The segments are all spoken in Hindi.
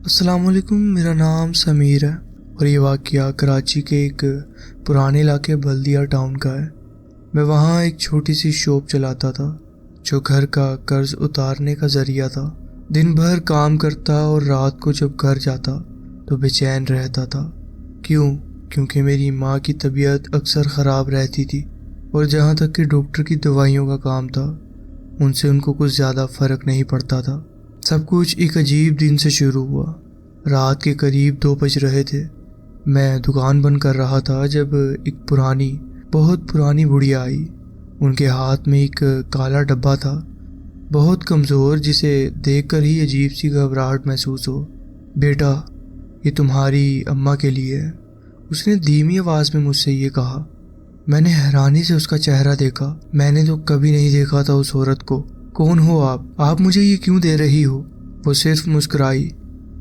अस्सलाम वालेकुम। मेरा नाम समीर है और ये वाक़या कराची के एक पुराने इलाके बल्दिया टाउन का है। मैं वहाँ एक छोटी सी शॉप चलाता था जो घर का कर्ज उतारने का ज़रिया था। दिन भर काम करता और रात को जब घर जाता तो बेचैन रहता था। क्यों? क्योंकि मेरी माँ की तबीयत अक्सर ख़राब रहती थी और जहाँ तक कि डॉक्टर की दवाइयों का काम था उनसे उनको कुछ ज़्यादा फ़र्क नहीं पड़ता था। सब कुछ एक अजीब दिन से शुरू हुआ। रात के करीब 2 बज रहे थे। मैं दुकान बंद कर रहा था जब एक बहुत पुरानी बुढ़िया आई। उनके हाथ में एक काला डब्बा था, बहुत कमज़ोर, जिसे देखकर ही अजीब सी घबराहट महसूस हो। बेटा, ये तुम्हारी अम्मा के लिए है, उसने धीमी आवाज़ में मुझसे ये कहा। मैंने हैरानी से उसका चेहरा देखा। मैंने तो कभी नहीं देखा था उस औरत को। कौन हो आप मुझे ये क्यों दे रही हो? वो सिर्फ मुस्कुराई,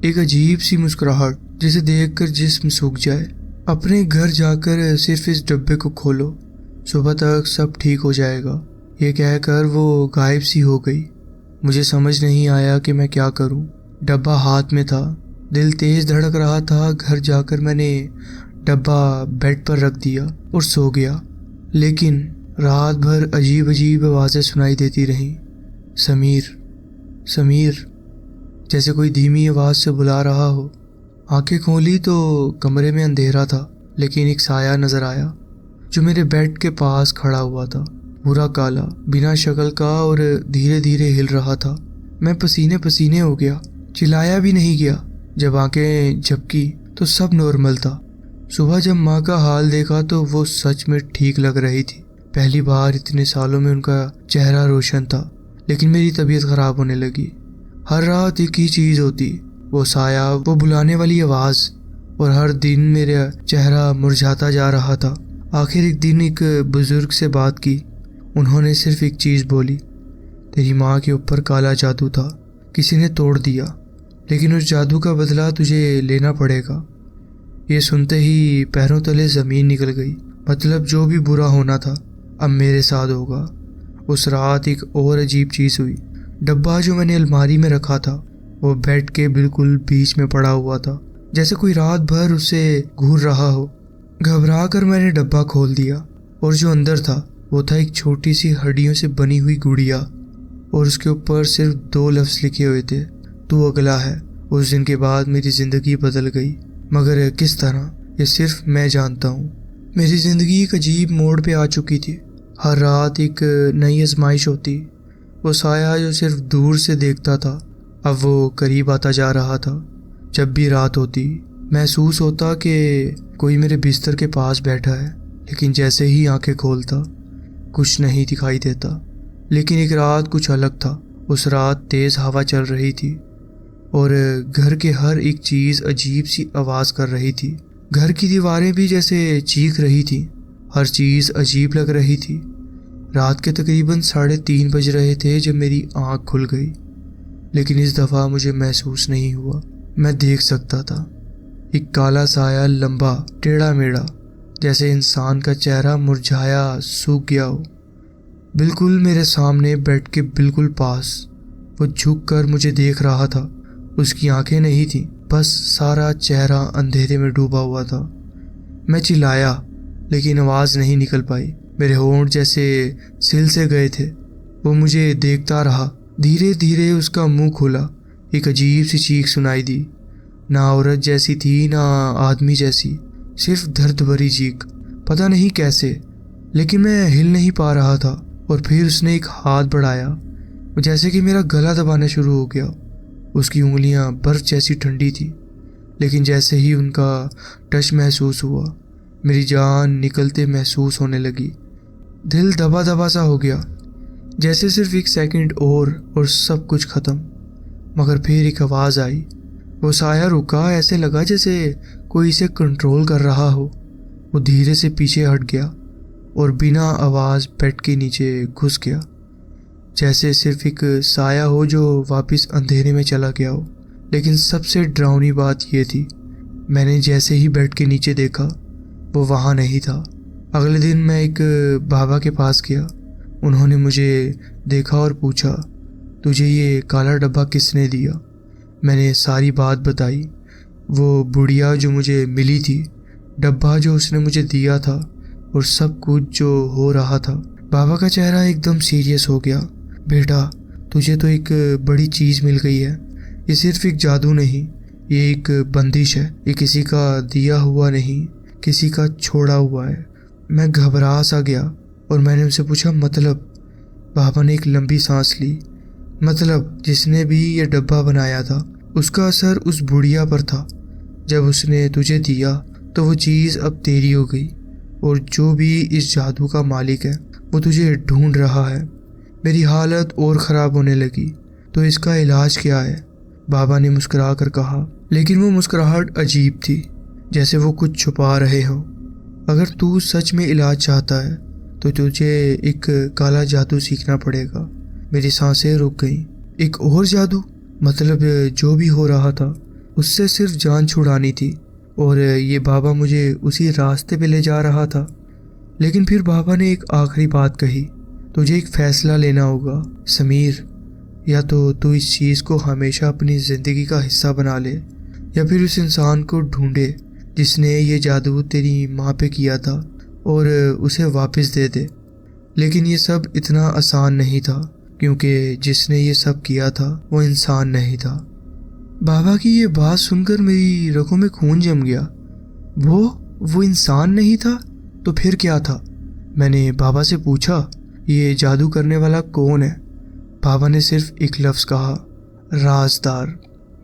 एक अजीब सी मुस्कुराहट जिसे देखकर जिस्म सूख जाए। अपने घर जाकर सिर्फ इस डब्बे को खोलो, सुबह तक सब ठीक हो जाएगा। ये कहकर वो गायब सी हो गई। मुझे समझ नहीं आया कि मैं क्या करूं। डब्बा हाथ में था, दिल तेज धड़क रहा था। घर जाकर मैंने डब्बा बेड पर रख दिया और सो गया। लेकिन रात भर अजीब अजीब आवाज़ें सुनाई देती रहीं। समीर, समीर, जैसे कोई धीमी आवाज़ से बुला रहा हो। आंखें खोली तो कमरे में अंधेरा था, लेकिन एक साया नज़र आया जो मेरे बेड के पास खड़ा हुआ था, पूरा काला, बिना शक्ल का, और धीरे धीरे हिल रहा था। मैं पसीने पसीने हो गया, चिल्लाया भी नहीं गया। जब आंखें झपकी तो सब नॉर्मल था। सुबह जब माँ का हाल देखा तो वो सच में ठीक लग रही थी। पहली बार इतने सालों में उनका चेहरा रोशन था। लेकिन मेरी तबीयत ख़राब होने लगी। हर रात एक ही चीज़ होती, वो साया, वो बुलाने वाली आवाज़, और हर दिन मेरा चेहरा मुरझाता जा रहा था। आखिर एक दिन एक बुज़ुर्ग से बात की। उन्होंने सिर्फ एक चीज़ बोली, तेरी माँ के ऊपर काला जादू था, किसी ने तोड़ दिया, लेकिन उस जादू का बदला तुझे लेना पड़ेगा। ये सुनते ही पैरों तले ज़मीन निकल गई। मतलब जो भी बुरा होना था अब मेरे साथ होगा। उस रात एक और अजीब चीज़ हुई। डब्बा जो मैंने अलमारी में रखा था वो बेड के बिल्कुल बीच में पड़ा हुआ था, जैसे कोई रात भर उसे घूर रहा हो। घबरा कर मैंने डब्बा खोल दिया और जो अंदर था वो था एक छोटी सी हड्डियों से बनी हुई गुड़िया, और उसके ऊपर सिर्फ 2 लफ्ज़ लिखे हुए थे, तू अगला है। उस दिन के बाद मेरी ज़िंदगी बदल गई, मगर किस तरह ये सिर्फ मैं जानता हूँ। मेरी ज़िंदगी एक अजीब मोड़ पे आ चुकी थी। हर रात एक नई आजमाइश होती। वो साया जो सिर्फ दूर से देखता था अब वो करीब आता जा रहा था। जब भी रात होती महसूस होता कि कोई मेरे बिस्तर के पास बैठा है, लेकिन जैसे ही आंखें खोलता कुछ नहीं दिखाई देता। लेकिन एक रात कुछ अलग था। उस रात तेज़ हवा चल रही थी और घर के हर एक चीज़ अजीब सी आवाज़ कर रही थी। घर की दीवारें भी जैसे चीख रही थी। हर चीज़ अजीब लग रही थी। रात के तकरीबन 3:30 बज रहे थे जब मेरी आँख खुल गई, लेकिन इस दफ़ा मुझे महसूस नहीं हुआ। मैं देख सकता था एक काला साया, लंबा, टेढ़ा मेढ़ा, जैसे इंसान का चेहरा मुरझाया, सूख गया हो, बिल्कुल मेरे सामने, बेड के बिल्कुल पास। वो झुक कर मुझे देख रहा था। उसकी आंखें नहीं थी, बस सारा चेहरा अंधेरे में डूबा हुआ था। मैं चिल्लाया, लेकिन आवाज़ नहीं निकल पाई। मेरे होंठ जैसे सिल से गए थे। वो मुझे देखता रहा। धीरे धीरे उसका मुंह खुला। एक अजीब सी चीख सुनाई दी, ना औरत जैसी थी ना आदमी जैसी, सिर्फ दर्द भरी चीख। पता नहीं कैसे, लेकिन मैं हिल नहीं पा रहा था। और फिर उसने एक हाथ बढ़ाया, जैसे कि मेरा गला दबाना शुरू हो गया। उसकी उंगलियां बर्फ जैसी ठंडी थी, लेकिन जैसे ही उनका टच महसूस हुआ मेरी जान निकलते महसूस होने लगी। दिल दबा दबा सा हो गया, जैसे सिर्फ एक सेकंड और सब कुछ ख़त्म। मगर फिर एक आवाज़ आई। वो साया रुका, ऐसे लगा जैसे कोई इसे कंट्रोल कर रहा हो। वो धीरे से पीछे हट गया और बिना आवाज़ बेड के नीचे घुस गया, जैसे सिर्फ एक साया हो जो वापस अंधेरे में चला गया हो। लेकिन सबसे डरावनी बात यह थी, मैंने जैसे ही बेड के नीचे देखा वो वहाँ नहीं था। अगले दिन मैं एक बाबा के पास गया। उन्होंने मुझे देखा और पूछा, तुझे ये काला डब्बा किसने दिया? मैंने सारी बात बताई, वो बुढ़िया जो मुझे मिली थी, डब्बा जो उसने मुझे दिया था और सब कुछ जो हो रहा था। बाबा का चेहरा एकदम सीरियस हो गया। बेटा, तुझे तो एक बड़ी चीज़ मिल गई है। ये सिर्फ एक जादू नहीं, ये एक बंदिश है। ये किसी का दिया हुआ नहीं, किसी का छोड़ा हुआ है। मैं घबरा सा गया और मैंने उनसे पूछा, मतलब? बाबा ने एक लंबी सांस ली। मतलब जिसने भी ये डब्बा बनाया था उसका असर उस बुढ़िया पर था। जब उसने तुझे दिया तो वो चीज़ अब तेरी हो गई, और जो भी इस जादू का मालिक है वो तुझे ढूंढ रहा है। मेरी हालत और ख़राब होने लगी। तो इसका इलाज क्या है? बाबा ने मुस्कुरा कर कहा, लेकिन वो मुस्कुराहट अजीब थी, जैसे वो कुछ छुपा रहे हो। अगर तू सच में इलाज चाहता है तो तुझे एक काला जादू सीखना पड़ेगा। मेरी सांसें रुक गईं। एक और जादू? मतलब जो भी हो रहा था उससे सिर्फ जान छुड़ानी थी, और ये बाबा मुझे उसी रास्ते पे ले जा रहा था। लेकिन फिर बाबा ने एक आखिरी बात कही, तुझे एक फैसला लेना होगा समीर। या तो तू इस चीज़ को हमेशा अपनी ज़िंदगी का हिस्सा बना ले, या फिर उस इंसान को ढूंढे जिसने ये जादू तेरी माँ पे किया था और उसे वापस दे दे। लेकिन ये सब इतना आसान नहीं था, क्योंकि जिसने ये सब किया था वो इंसान नहीं था। बाबा की ये बात सुनकर मेरी रगों में खून जम गया। वो इंसान नहीं था तो फिर क्या था? मैंने बाबा से पूछा, ये जादू करने वाला कौन है? बाबा ने सिर्फ एक लफ्ज़ कहा, राजदार।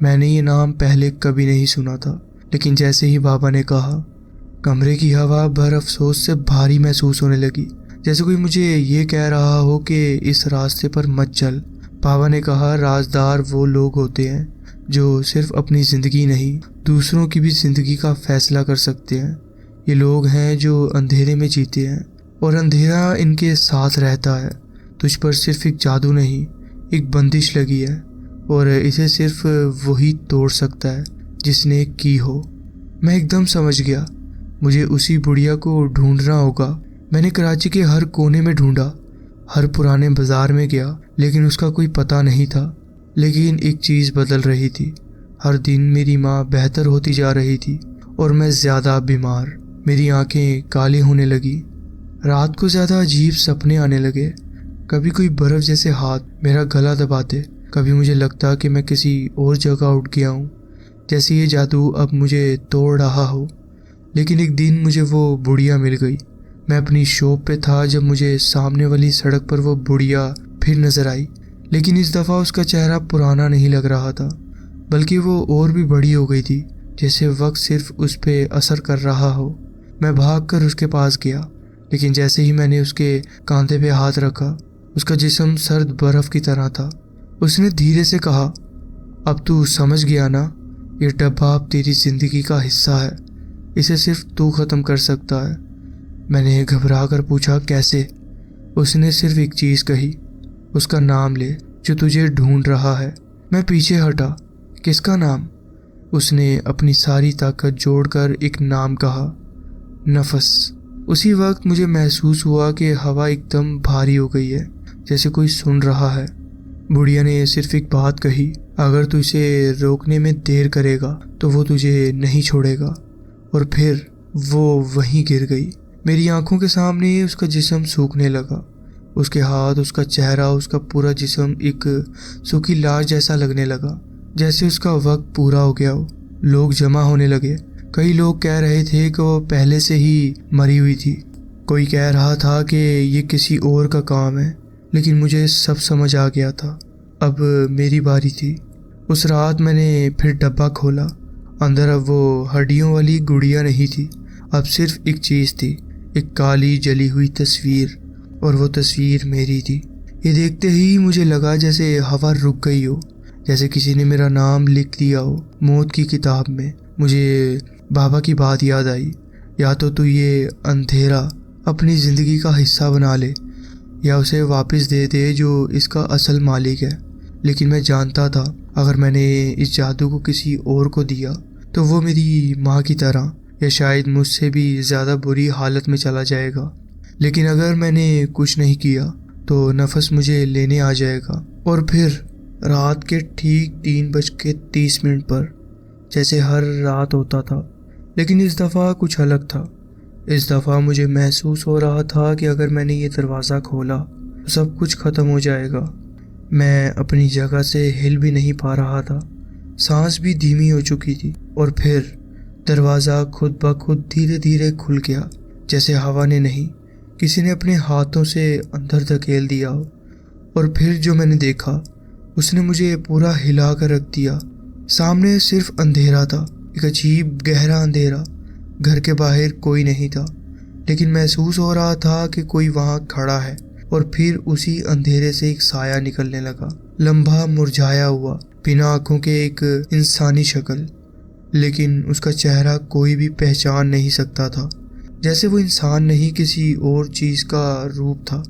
मैंने ये नाम पहले कभी नहीं सुना था, लेकिन जैसे ही बाबा ने कहा, कमरे की हवा भर अफसोस से भारी महसूस होने लगी, जैसे कोई मुझे ये कह रहा हो कि इस रास्ते पर मत चल। बाबा ने कहा, राजदार वो लोग होते हैं जो सिर्फ अपनी ज़िंदगी नहीं, दूसरों की भी ज़िंदगी का फैसला कर सकते हैं। ये लोग हैं जो अंधेरे में जीते हैं और अंधेरा इनके साथ रहता है। तुझ पर सिर्फ एक जादू नहीं, एक बंदिश लगी है, और इसे सिर्फ वही तोड़ सकता है जिसने की हो। मैं एकदम समझ गया, मुझे उसी बुढ़िया को ढूंढना होगा। मैंने कराची के हर कोने में ढूंढा, हर पुराने बाजार में गया, लेकिन उसका कोई पता नहीं था। लेकिन एक चीज़ बदल रही थी। हर दिन मेरी माँ बेहतर होती जा रही थी और मैं ज़्यादा बीमार। मेरी आंखें काली होने लगी। रात को ज़्यादा अजीब सपने आने लगे। कभी कोई बर्फ़ जैसे हाथ मेरा गला दबाते, कभी मुझे लगता कि मैं किसी और जगह उठ गया हूँ, जैसे ये जादू अब मुझे तोड़ रहा हो। लेकिन एक दिन मुझे वो बुढ़िया मिल गई। मैं अपनी शॉप पे था जब मुझे सामने वाली सड़क पर वो बुढ़िया फिर नज़र आई, लेकिन इस दफ़ा उसका चेहरा पुराना नहीं लग रहा था, बल्कि वो और भी बड़ी हो गई थी, जैसे वक्त सिर्फ उस पर असर कर रहा हो। मैं भागकर उसके पास गया, लेकिन जैसे ही मैंने उसके कांधे पे हाथ रखा, उसका जिस्म सर्द बर्फ़ की तरह था। उसने धीरे से कहा, अब तू समझ गया ना, ये डब्बा अब तेरी ज़िंदगी का हिस्सा है, इसे सिर्फ तू ख़त्म कर सकता है। मैंने घबरा कर पूछा, कैसे? उसने सिर्फ एक चीज़ कही, उसका नाम ले जो तुझे ढूंढ रहा है। मैं पीछे हटा। किसका नाम? उसने अपनी सारी ताकत जोड़कर एक नाम कहा, नफस। उसी वक्त मुझे महसूस हुआ कि हवा एकदम भारी हो गई है, जैसे कोई सुन रहा है। बुढ़िया ने सिर्फ एक बात कही, अगर तू इसे रोकने में देर करेगा तो वो तुझे नहीं छोड़ेगा। और फिर वो वहीं गिर गई। मेरी आंखों के सामने उसका जिस्म सूखने लगा। उसके हाथ, उसका चेहरा, उसका पूरा जिस्म एक सूखी लाश जैसा लगने लगा, जैसे उसका वक्त पूरा हो गया हो। लोग जमा होने लगे। कई लोग कह रहे थे कि वो पहले से ही मरी हुई थी। कोई कह रहा था कि ये किसी और का काम है, लेकिन मुझे सब समझ आ गया था। अब मेरी बारी थी। उस रात मैंने फिर डब्बा खोला। अंदर अब वो हड्डियों वाली गुड़िया नहीं थी, अब सिर्फ एक चीज़ थी, एक काली जली हुई तस्वीर, और वो तस्वीर मेरी थी। ये देखते ही मुझे लगा जैसे हवा रुक गई हो, जैसे किसी ने मेरा नाम लिख दिया हो मौत की किताब में। मुझे बाबा की बात याद आई, या तो तू ये अंधेरा अपनी ज़िंदगी का हिस्सा बना ले, या उसे वापस दे दे जो इसका असल मालिक है। लेकिन मैं जानता था, अगर मैंने इस जादू को किसी और को दिया तो वो मेरी माँ की तरह, या शायद मुझसे भी ज़्यादा बुरी हालत में चला जाएगा। लेकिन अगर मैंने कुछ नहीं किया तो नफस मुझे लेने आ जाएगा, और फिर रात के ठीक 3:30 पर, जैसे हर रात होता था। लेकिन इस दफ़ा कुछ अलग था। इस दफ़ा मुझे महसूस हो रहा था कि अगर मैंने ये दरवाज़ा खोला तो सब कुछ ख़त्म हो जाएगा। मैं अपनी जगह से हिल भी नहीं पा रहा था, सांस भी धीमी हो चुकी थी। और फिर दरवाज़ा खुद ब खुद धीरे धीरे खुल गया, जैसे हवा ने नहीं, किसी ने अपने हाथों से अंदर धकेल दिया हो। और फिर जो मैंने देखा उसने मुझे पूरा हिला कर रख दिया। सामने सिर्फ अंधेरा था, एक अजीब गहरा अंधेरा। घर के बाहर कोई नहीं था, लेकिन महसूस हो रहा था कि कोई वहाँ खड़ा है। और फिर उसी अंधेरे से एक साया निकलने लगा, लंबा, मुरझाया हुआ, बिना आंखों के, एक इंसानी शक्ल। लेकिन उसका चेहरा कोई भी पहचान नहीं सकता था, जैसे वो इंसान नहीं किसी और चीज़ का रूप था।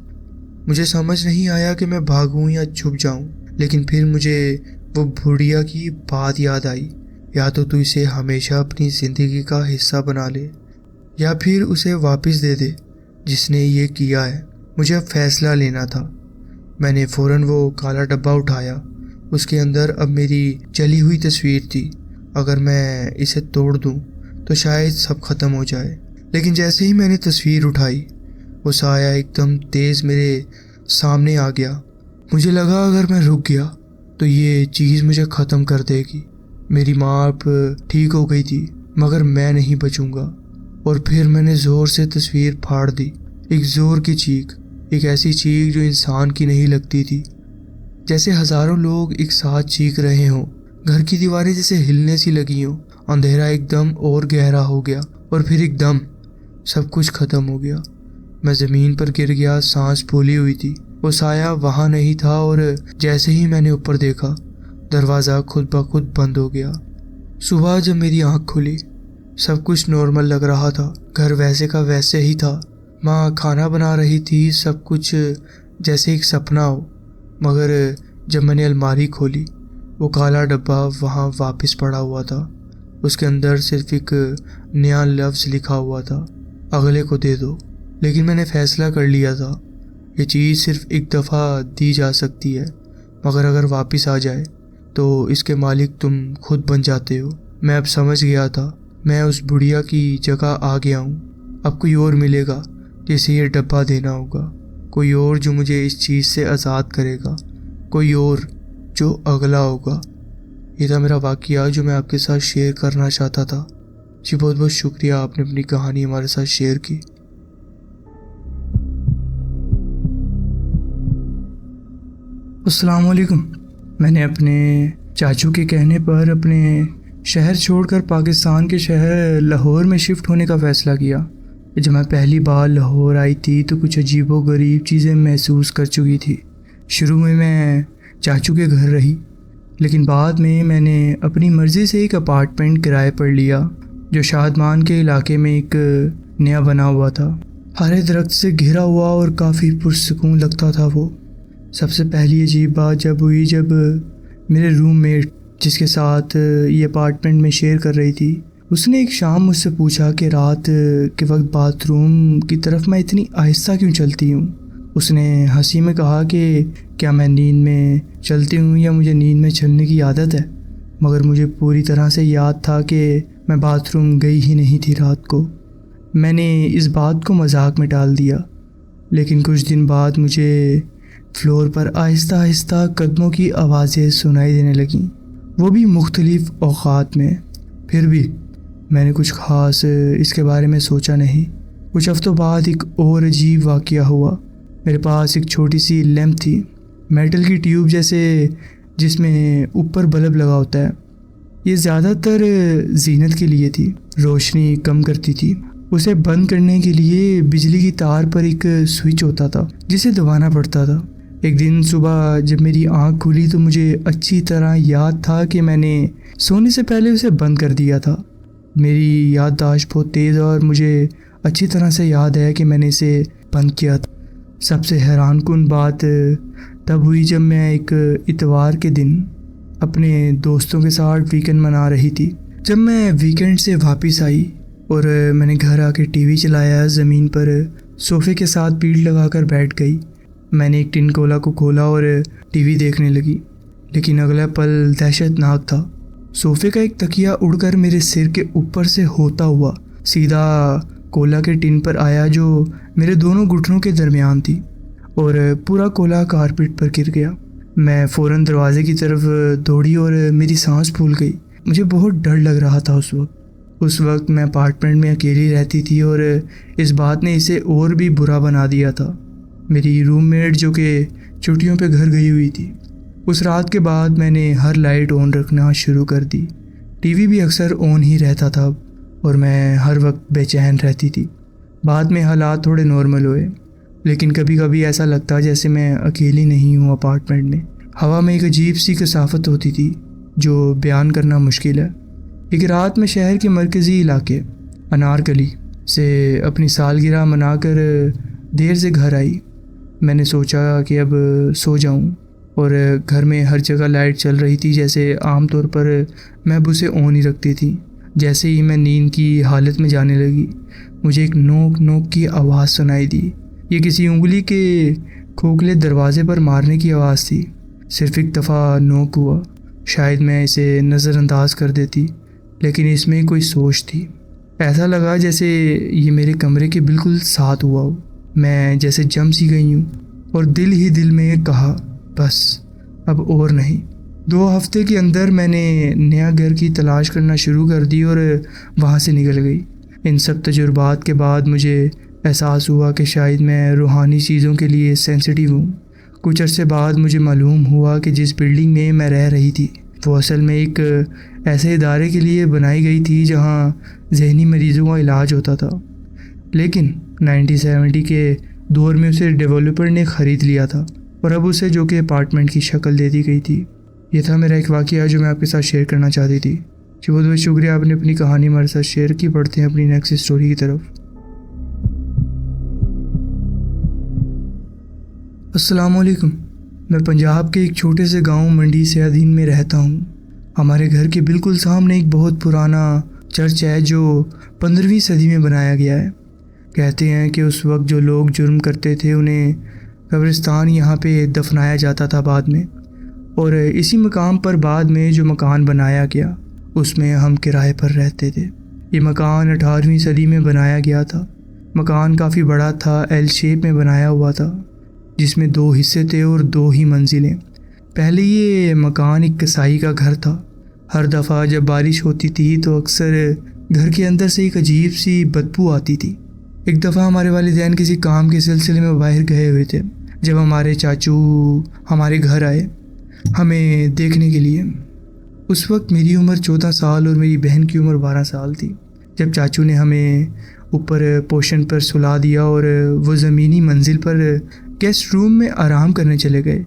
मुझे समझ नहीं आया कि मैं भागूं या छुप जाऊं। लेकिन फिर मुझे वो बुढ़िया की बात याद आई, या तो तू इसे हमेशा अपनी ज़िंदगी का हिस्सा बना ले या फिर उसे वापस दे दे जिसने ये किया है। मुझे अब फैसला लेना था। मैंने फ़ौरन वो काला डब्बा उठाया। उसके अंदर अब मेरी जली हुई तस्वीर थी। अगर मैं इसे तोड़ दूं तो शायद सब खत्म हो जाए। लेकिन जैसे ही मैंने तस्वीर उठाई, वो साया एकदम तेज़ मेरे सामने आ गया। मुझे लगा अगर मैं रुक गया तो ये चीज़ मुझे ख़त्म कर देगी। मेरी माँ अब ठीक हो गई थी, मगर मैं नहीं बचूंगा। और फिर मैंने ज़ोर से तस्वीर फाड़ दी। एक ज़ोर की चीख, एक ऐसी चीख जो इंसान की नहीं लगती थी, जैसे हज़ारों लोग एक साथ चीख रहे हों। घर की दीवारें जैसे हिलने सी लगी हों। अंधेरा एकदम और गहरा हो गया और फिर एकदम सब कुछ ख़त्म हो गया। मैं ज़मीन पर गिर गया, सांस फूली हुई थी। वो साया वहाँ नहीं था और जैसे ही मैंने ऊपर देखा, दरवाज़ा खुद ब खुद बंद हो गया। सुबह जब मेरी आँख खुली, सब कुछ नॉर्मल लग रहा था। घर वैसे का वैसे ही था। माँ खाना बना रही थी, सब कुछ जैसे एक सपना हो। मगर जब मैंने अलमारी खोली, वो काला डब्बा वहाँ वापस पड़ा हुआ था। उसके अंदर सिर्फ एक नया लफ्ज़ लिखा हुआ था, अगले को दे दो। लेकिन मैंने फ़ैसला कर लिया था, ये चीज़ सिर्फ एक दफ़ा दी जा सकती है, मगर अगर वापस आ जाए तो इसके मालिक तुम खुद बन जाते हो। मैं अब समझ गया था, मैं उस बुढ़िया की जगह आ गया हूँ। अब कोई और मिलेगा जिसे ये डब्बा देना होगा, कोई और जो मुझे इस चीज़ से आज़ाद करेगा, कोई और जो अगला होगा। ये था मेरा वाक़या जो मैं आपके साथ शेयर करना चाहता था। जी बहुत बहुत शुक्रिया, आपने अपनी कहानी हमारे साथ शेयर की। अस्सलाम वालेकुम। मैंने अपने चाचू के कहने पर अपने शहर छोड़कर पाकिस्तान के शहर लाहौर में शिफ्ट होने का फ़ैसला किया। जब मैं पहली बार लाहौर आई थी तो कुछ अजीबोगरीब चीज़ें महसूस कर चुकी थी। शुरू में मैं चाचू के घर रही, लेकिन बाद में मैंने अपनी मर्ज़ी से एक अपार्टमेंट किराए पर लिया जो शादमान के इलाके में एक नया बना हुआ था। हरे दरख्त से घिरा हुआ और काफ़ी पुरसकून लगता था वो। सबसे पहली अजीब बात जब हुई, जब मेरे रूममेट जिसके साथ ये अपार्टमेंट में शेयर कर रही थी, उसने एक शाम मुझसे पूछा कि रात के वक्त बाथरूम की तरफ मैं इतनी आहिस्ता क्यों चलती हूँ। उसने हंसी में कहा कि क्या मैं नींद में चलती हूँ या मुझे नींद में चलने की आदत है। मगर मुझे पूरी तरह से याद था कि मैं बाथरूम गई ही नहीं थी रात को। मैंने इस बात को मजाक में टाल दिया, लेकिन कुछ दिन बाद मुझे फ्लोर पर आहिस्ता आहिस्ता कदमों की आवाज़ें सुनाई देने लगीं, वो भी मुख्तलिफ औक़ात में। फिर भी मैंने कुछ ख़ास इसके बारे में सोचा नहीं। कुछ हफ्तों बाद एक और अजीब वाक़या हुआ। मेरे पास एक छोटी सी लैंप थी, मेटल की ट्यूब जैसे, जिसमें ऊपर बल्ब लगा होता है। ये ज़्यादातर जीनत के लिए थी, रोशनी कम करती थी। उसे बंद करने के लिए बिजली की तार पर एक स्विच होता था जिसे दबाना पड़ता था। एक दिन सुबह जब मेरी आँख खुली तो मुझे अच्छी तरह याद था कि मैंने सोने से पहले उसे बंद कर दिया था। मेरी याददाश्त बहुत तेज़ और मुझे अच्छी तरह से याद है कि मैंने इसे बंद किया था। सबसे हैरानकुन बात तब हुई जब मैं एक इतवार के दिन अपने दोस्तों के साथ वीकेंड मना रही थी। जब मैं वीकेंड से वापस आई और मैंने घर आके टीवी चलाया, ज़मीन पर सोफ़े के साथ पीठ लगाकर बैठ गई। मैंने एक टिन कोला को खोला और टीवी देखने लगी। लेकिन अगला पल दहशतनाक था। सोफे का एक तकिया उड़कर मेरे सिर के ऊपर से होता हुआ सीधा कोला के टिन पर आया जो मेरे दोनों घुटनों के दरमियान थी, और पूरा कोला कारपेट पर गिर गया। मैं फ़ौरन दरवाजे की तरफ दौड़ी और मेरी सांस फूल गई। मुझे बहुत डर लग रहा था उस वक्त मैं अपार्टमेंट में अकेली रहती थी और इस बात ने इसे और भी बुरा बना दिया था। मेरी रूममेट जो कि छुट्टियों पे घर गई हुई थी, उस रात के बाद मैंने हर लाइट ऑन रखना शुरू कर दी। टीवी भी अक्सर ऑन ही रहता था और मैं हर वक्त बेचैन रहती थी। बाद में हालात थोड़े नॉर्मल हुए, लेकिन कभी कभी ऐसा लगता जैसे मैं अकेली नहीं हूँ अपार्टमेंट में। हवा में एक अजीब सी कसाफत होती थी जो बयान करना मुश्किल है। एक रात में शहर के मरकज़ी इलाके अनारकली से अपनी सालगिरह मनाकर देर से घर आई। मैंने सोचा कि अब सो जाऊं, और घर में हर जगह लाइट चल रही थी जैसे आमतौर पर मैं उसे ऑन ही रखती थी। जैसे ही मैं नींद की हालत में जाने लगी, मुझे एक नोक नोक की आवाज़ सुनाई दी। ये किसी उंगली के खोखले दरवाजे पर मारने की आवाज़ थी। सिर्फ एक दफ़ा नोक हुआ, शायद मैं इसे नज़रअंदाज कर देती, लेकिन इसमें कोई सोच थी। ऐसा लगा जैसे ये मेरे कमरे के बिल्कुल साथ हुआ हो। मैं जैसे जम सी गई हूँ और दिल ही दिल में कहा, बस अब और नहीं। 2 हफ्ते के अंदर मैंने नया घर की तलाश करना शुरू कर दी और वहाँ से निकल गई। इन सब तजुर्बात के बाद मुझे एहसास हुआ कि शायद मैं रूहानी चीज़ों के लिए सेंसिटिव हूँ। कुछ अरसे बाद मुझे मालूम हुआ कि जिस बिल्डिंग में मैं रह रही थी वो असल में एक ऐसे इदारे के लिए बनाई गई थी जहाँ जहनी मरीज़ों का इलाज होता था, लेकिन 1970 के दौर में उसे डेवलपर ने ख़रीद लिया था और अब उसे जो कि अपार्टमेंट की शक्ल दे दी गई थी। ये था मेरा एक वाक़या जो मैं आपके साथ शेयर करना चाहती थी। जी बहुत बहुत शुक्रिया, आपने अपनी कहानी हमारे साथ शेयर की। पढ़ते हैं अपनी नेक्स्ट स्टोरी की तरफ। अस्सलाम वालेकुम। मैं पंजाब के एक छोटे से गांव मंडी सयादीन में रहता हूं। हमारे घर के बिल्कुल सामने एक बहुत पुराना चर्च है जो 15वीं सदी में बनाया गया है। कहते हैं कि उस वक्त जो लोग जुर्म करते थे उन्हें कब्रिस्तान यहाँ पे दफनाया जाता था बाद में, और इसी मकाम पर बाद में जो मकान बनाया गया उसमें हम किराए पर रहते थे। ये मकान 18वीं सदी में बनाया गया था। मकान काफ़ी बड़ा था, एल शेप में बनाया हुआ था जिसमें 2 हिस्से थे और 2 ही मंजिलें। पहले ये मकान एक कसाई का घर था। हर दफ़ा जब बारिश होती थी तो अक्सर घर के अंदर से एक अजीब सी बदबू आती थी। एक दफ़ा हमारे वालिदैन किसी काम के सिलसिले में बाहर गए हुए थे जब हमारे चाचू हमारे घर आए हमें देखने के लिए। उस वक्त मेरी उम्र 14 साल और मेरी बहन की उम्र 12 साल थी। जब चाचू ने हमें ऊपर पोर्शन पर सुला दिया और वो ज़मीनी मंजिल पर गेस्ट रूम में आराम करने चले गए।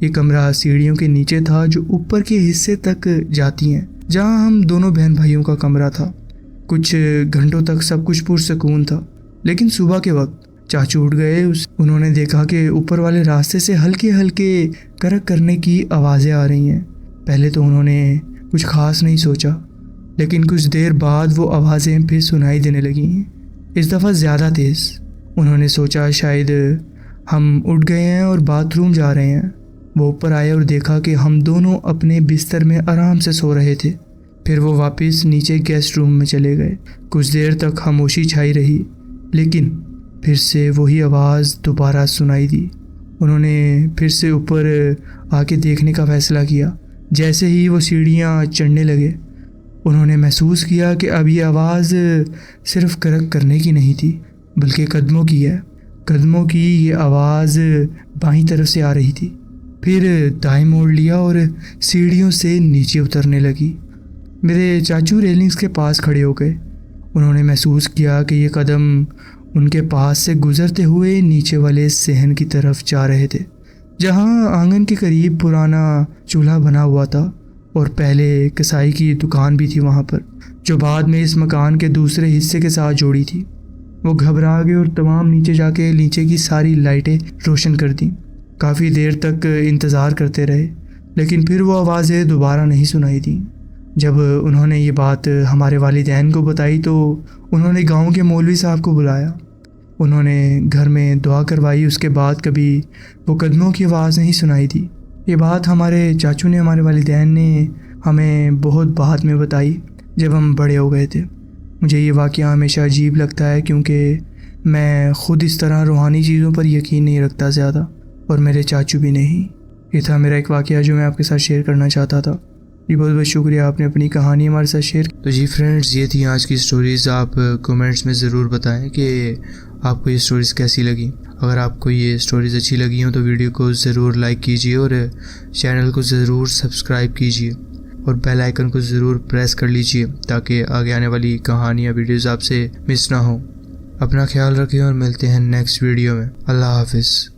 ये कमरा सीढ़ियों के नीचे था जो ऊपर के हिस्से तक जाती हैं, जहां हम दोनों बहन भाइयों का कमरा था। कुछ घंटों तक सब कुछ पुरसकून था, लेकिन सुबह के वक्त चाचू उठ गए। उन्होंने देखा कि ऊपर वाले रास्ते से हल्के हल्के करक करने की आवाज़ें आ रही हैं। पहले तो उन्होंने कुछ खास नहीं सोचा, लेकिन कुछ देर बाद वो आवाज़ें फिर सुनाई देने लगी, इस दफ़ा ज़्यादा तेज़। उन्होंने सोचा शायद हम उठ गए हैं और बाथरूम जा रहे हैं। वो ऊपर आए और देखा कि हम दोनों अपने बिस्तर में आराम से सो रहे थे। फिर वो वापस नीचे गेस्ट रूम में चले गए। कुछ देर तक खामोशी छाई रही, लेकिन फिर से वही आवाज़ दोबारा सुनाई दी। उन्होंने फिर से ऊपर आके देखने का फ़ैसला किया। जैसे ही वो सीढ़ियाँ चढ़ने लगे, उन्होंने महसूस किया कि अब ये आवाज़ सिर्फ करक करने की नहीं थी, बल्कि कदमों की है। कदमों की ये आवाज़ बाईं तरफ से आ रही थी, फिर दाएं मोड़ लिया और सीढ़ियों से नीचे उतरने लगी। मेरे चाचू रेलिंग्स के पास खड़े हो गए। उन्होंने महसूस किया कि ये कदम उनके पास से गुजरते हुए नीचे वाले सहन की तरफ जा रहे थे, जहां आंगन के करीब पुराना चूल्हा बना हुआ था और पहले कसाई की दुकान भी थी वहां पर, जो बाद में इस मकान के दूसरे हिस्से के साथ जोड़ी थी। वो घबरा गए और तमाम नीचे जाके नीचे की सारी लाइटें रोशन कर दी। काफ़ी देर तक इंतज़ार करते रहे, लेकिन फिर वो आवाज़ें दोबारा नहीं सुनाई दी। जब उन्होंने ये बात हमारे वालिदैन को बताई तो उन्होंने गांव के मौलवी साहब को बुलाया। उन्होंने घर में दुआ करवाई। उसके बाद कभी वो कदमों की आवाज़ नहीं सुनाई दी। ये बात हमारे चाचू ने, हमारे वालिदैन ने हमें बहुत बाद में बताई जब हम बड़े हो गए थे। मुझे ये वाक़या हमेशा अजीब लगता है क्योंकि मैं ख़ुद इस तरह रूहानी चीज़ों पर यकीन नहीं रखता ज़्यादा, और मेरे चाचू भी नहीं। ये था मेरा एक वाक़या जो मैं आपके साथ शेयर करना चाहता था। जी बहुत बहुत शुक्रिया, आपने अपनी कहानी हमारे साथ शेयर। तो जी फ्रेंड्स, ये थी आज की स्टोरीज़। आप कमेंट्स में ज़रूर बताएं कि आपको ये स्टोरीज़ कैसी लगी। अगर आपको ये स्टोरीज़ अच्छी लगी हो तो वीडियो को ज़रूर लाइक कीजिए और चैनल को ज़रूर सब्सक्राइब कीजिए और बेल आइकन को ज़रूर प्रेस कर लीजिए ताकि आगे आने वाली कहानियाँ वीडियोज़ आपसे मिस ना हो। अपना ख्याल रखें और मिलते हैं नेक्स्ट वीडियो में। अल्लाह हाफिज़।